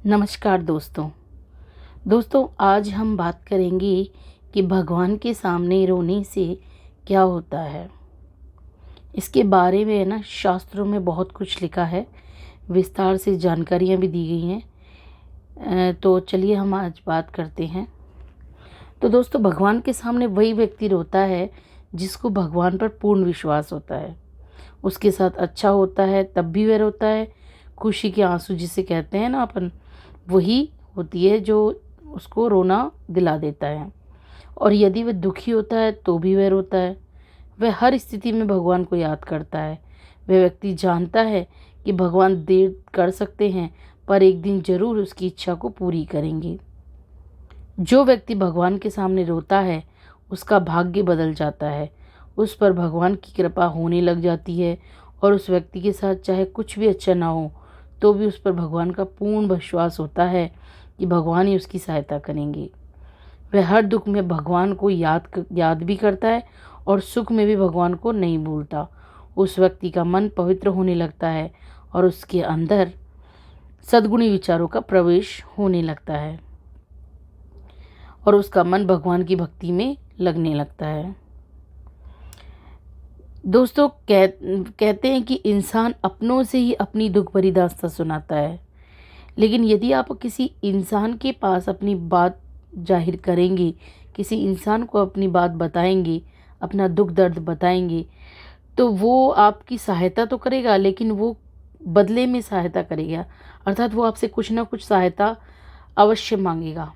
नमस्कार दोस्तों आज हम बात करेंगे कि भगवान के सामने रोने से क्या होता है। इसके बारे में शास्त्रों में बहुत कुछ लिखा है, विस्तार से जानकारियाँ भी दी गई हैं। तो चलिए हम आज बात करते हैं। तो दोस्तों, भगवान के सामने वही व्यक्ति रोता है जिसको भगवान पर पूर्ण विश्वास होता है। उसके साथ अच्छा होता है तब भी वह रोता है। खुशी के आंसू जिसे कहते हैं अपन, वही होती है जो उसको रोना दिला देता है। और यदि वह दुखी होता है तो भी वह रोता है। वह हर स्थिति में भगवान को याद करता है। वह व्यक्ति जानता है कि भगवान देर कर सकते हैं पर एक दिन जरूर उसकी इच्छा को पूरी करेंगे। जो व्यक्ति भगवान के सामने रोता है उसका भाग्य बदल जाता है। उस पर भगवान की कृपा होने लग जाती है और उस व्यक्ति के साथ चाहे कुछ भी अच्छा ना हो तो भी उस पर भगवान का पूर्ण विश्वास होता है कि भगवान ही उसकी सहायता करेंगे। वह हर दुख में भगवान को याद भी करता है और सुख में भी भगवान को नहीं भूलता। उस व्यक्ति का मन पवित्र होने लगता है और उसके अंदर सद्गुणी विचारों का प्रवेश होने लगता है और उसका मन भगवान की भक्ति में लगने लगता है। दोस्तों, कहते हैं कि इंसान अपनों से ही अपनी दुख भरी दास्तां सुनाता है, लेकिन यदि आप किसी इंसान के पास अपनी बात जाहिर करेंगे, किसी इंसान को अपनी बात बताएंगे, अपना दुख दर्द बताएंगे, तो वो आपकी सहायता तो करेगा लेकिन वो बदले में सहायता करेगा, अर्थात वो आपसे कुछ ना कुछ सहायता अवश्य मांगेगा।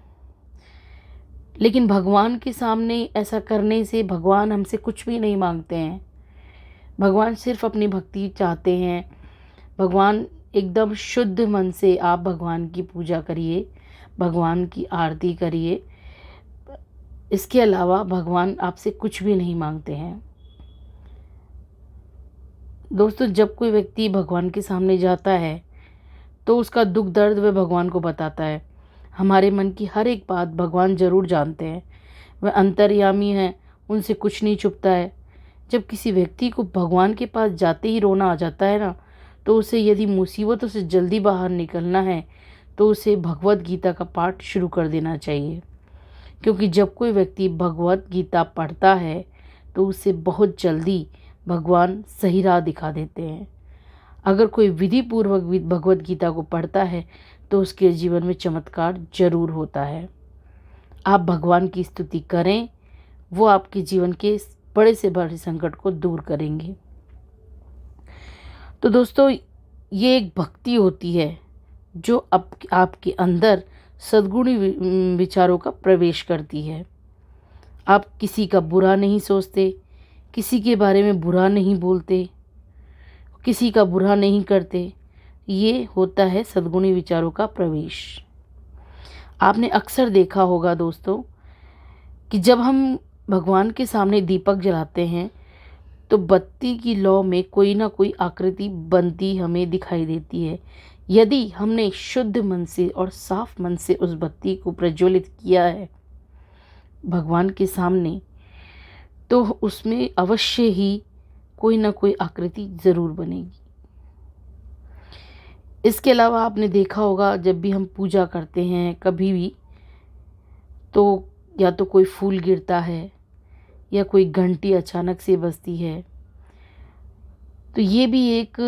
लेकिन भगवान के सामने ऐसा करने से भगवान हमसे कुछ भी नहीं मांगते हैं। भगवान सिर्फ अपनी भक्ति चाहते हैं। भगवान एकदम शुद्ध मन से आप भगवान की पूजा करिए, भगवान की आरती करिए। इसके अलावा भगवान आपसे कुछ भी नहीं मांगते हैं। दोस्तों, जब कोई व्यक्ति भगवान के सामने जाता है तो उसका दुख दर्द वह भगवान को बताता है। हमारे मन की हर एक बात भगवान जरूर जानते हैं। वह अंतर्यामी हैं, उनसे कुछ नहीं छुपता है। जब किसी व्यक्ति को भगवान के पास जाते ही रोना आ जाता है ना, तो उसे यदि मुसीबतों से जल्दी बाहर निकलना है तो उसे भगवत गीता का पाठ शुरू कर देना चाहिए। क्योंकि जब कोई व्यक्ति भगवत गीता पढ़ता है तो उसे बहुत जल्दी भगवान सही राह दिखा देते हैं। अगर कोई विधि पूर्वक भगवत गीता को पढ़ता है तो उसके जीवन में चमत्कार जरूर होता है। आप भगवान की स्तुति करें, वो आपके जीवन के बड़े से बड़े संकट को दूर करेंगे। तो दोस्तों, ये एक भक्ति होती है जो आपके अंदर सद्गुणी विचारों का प्रवेश करती है। आप किसी का बुरा नहीं सोचते, किसी के बारे में बुरा नहीं बोलते, किसी का बुरा नहीं करते। ये होता है सद्गुणी विचारों का प्रवेश। आपने अक्सर देखा होगा दोस्तों कि जब हम भगवान के सामने दीपक जलाते हैं तो बत्ती की लौ में कोई ना कोई आकृति बनती हमें दिखाई देती है। यदि हमने शुद्ध मन से और साफ मन से उस बत्ती को प्रज्वलित किया है भगवान के सामने, तो उसमें अवश्य ही कोई ना कोई आकृति ज़रूर बनेगी। इसके अलावा आपने देखा होगा जब भी हम पूजा करते हैं कभी भी, तो या तो कोई फूल गिरता है या कोई घंटी अचानक से बजती है, तो ये भी एक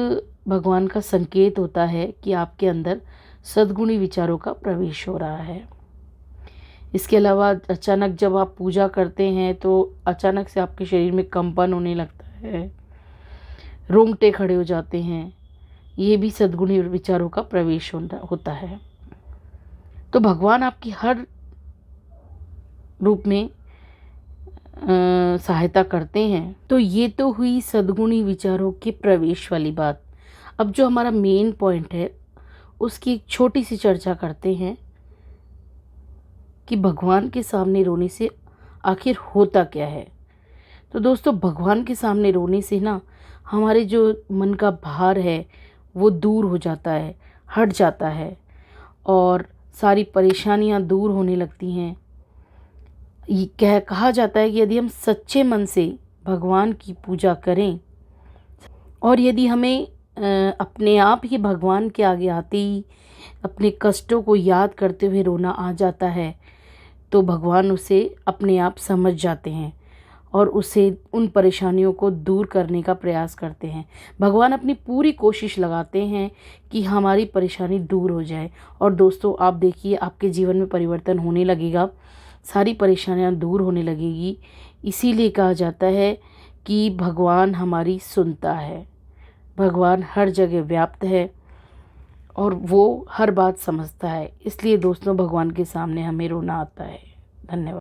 भगवान का संकेत होता है कि आपके अंदर सद्गुणी विचारों का प्रवेश हो रहा है। इसके अलावा अचानक जब आप पूजा करते हैं तो अचानक से आपके शरीर में कंपन होने लगता है, रोंगटे खड़े हो जाते हैं, ये भी सद्गुणी विचारों का प्रवेश होता है। तो भगवान आपकी हर रूप में सहायता करते हैं। तो ये तो हुई सद्गुणी विचारों के प्रवेश वाली बात। अब जो हमारा मेन पॉइंट है उसकी एक छोटी सी चर्चा करते हैं कि भगवान के सामने रोने से आखिर होता क्या है। तो दोस्तों, भगवान के सामने रोने से हमारे जो मन का भार है वो दूर हो जाता है, हट जाता है और सारी परेशानियां दूर होने लगती हैं। ये कहा जाता है कि यदि हम सच्चे मन से भगवान की पूजा करें और यदि हमें अपने आप ही भगवान के आगे आते ही अपने कष्टों को याद करते हुए रोना आ जाता है, तो भगवान उसे अपने आप समझ जाते हैं और उसे उन परेशानियों को दूर करने का प्रयास करते हैं। भगवान अपनी पूरी कोशिश लगाते हैं कि हमारी परेशानी दूर हो जाए। और दोस्तों, आप देखिए, आपके जीवन में परिवर्तन होने लगेगा, सारी परेशानियां दूर होने लगेगी। इसीलिए कहा जाता है कि भगवान हमारी सुनता है। भगवान हर जगह व्याप्त है और वो हर बात समझता है। इसलिए दोस्तों, भगवान के सामने हमें रोना आता है। धन्यवाद।